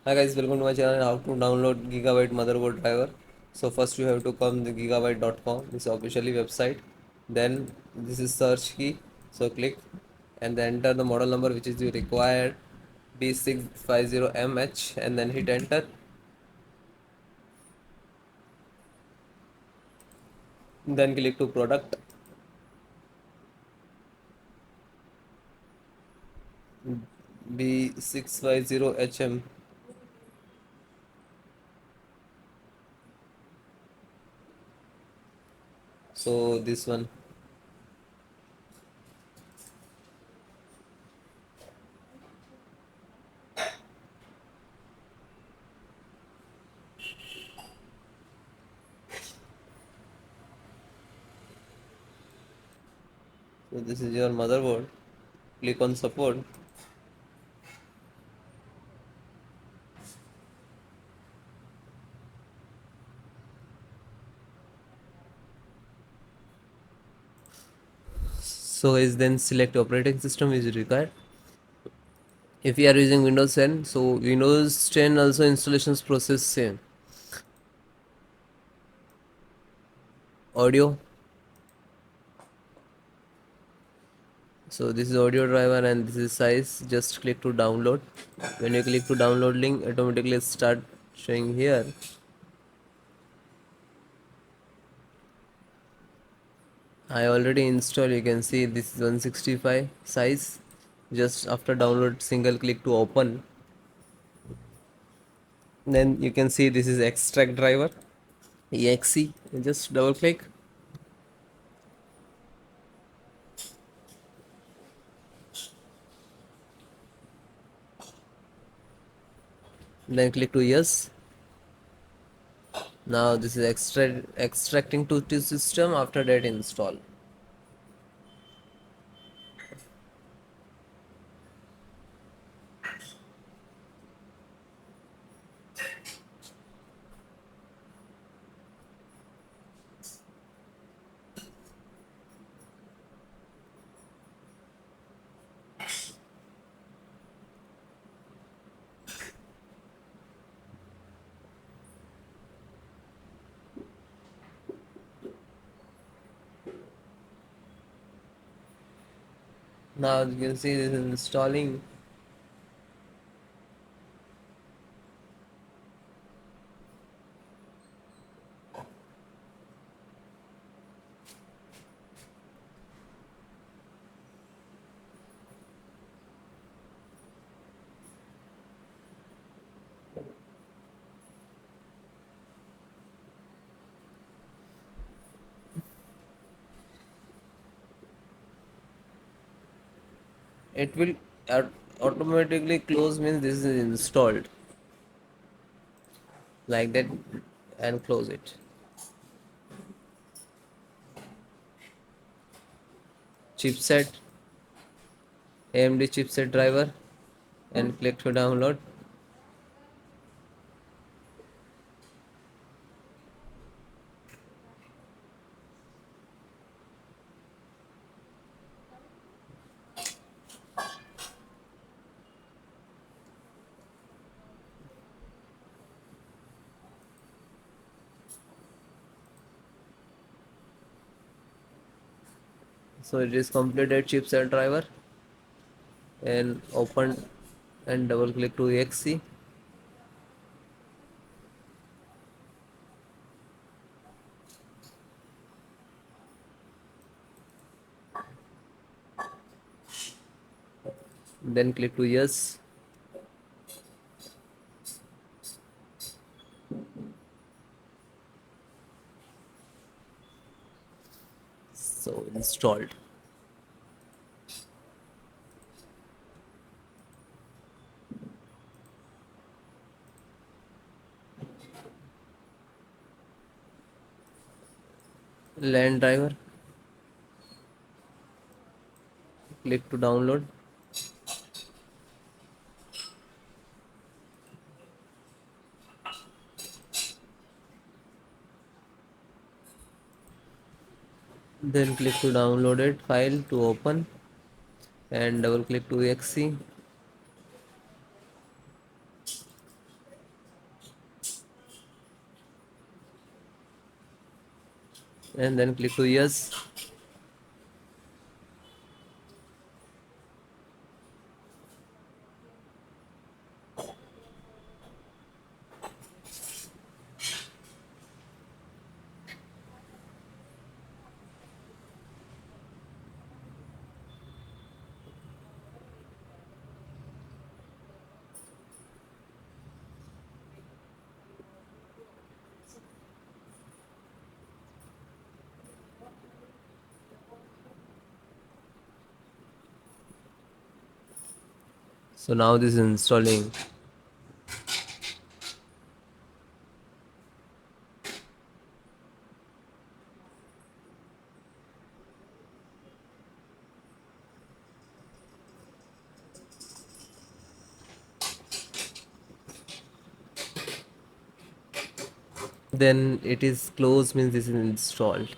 Hi guys, welcome to my channel. How to download Gigabyte motherboard driver. So first you have to come to gigabyte.com. This is officially website. Then this is search key. So click and then enter the model number which is the required B650MH and then hit enter. Then click to product. B650HM. So this one. So this is your motherboard. Click on support. So is then select operating system is required. If you are using Windows 10, so Windows 10 also installations process same. Audio. So this is audio driver and this is size. Just click to download. When you click to download link, automatically start showing here. I already installed. You can see this is 165 size. Just after download, single click to open. Then you can see this is extract driver exe. Just double click. Then click to yes. Now this is extracting to the system. After that install. Now you can see this is installing. It will automatically close means this is installed like that and close it. Chipset, AMD chipset driver and click to download. So it is completed chipset driver and open and double click to exe. Then click to yes. So installed. LAN driver. Click to download. Then click to downloaded file to open and double click to exe. and then click to yes. So now this is installing. Then it is closed, means this is installed.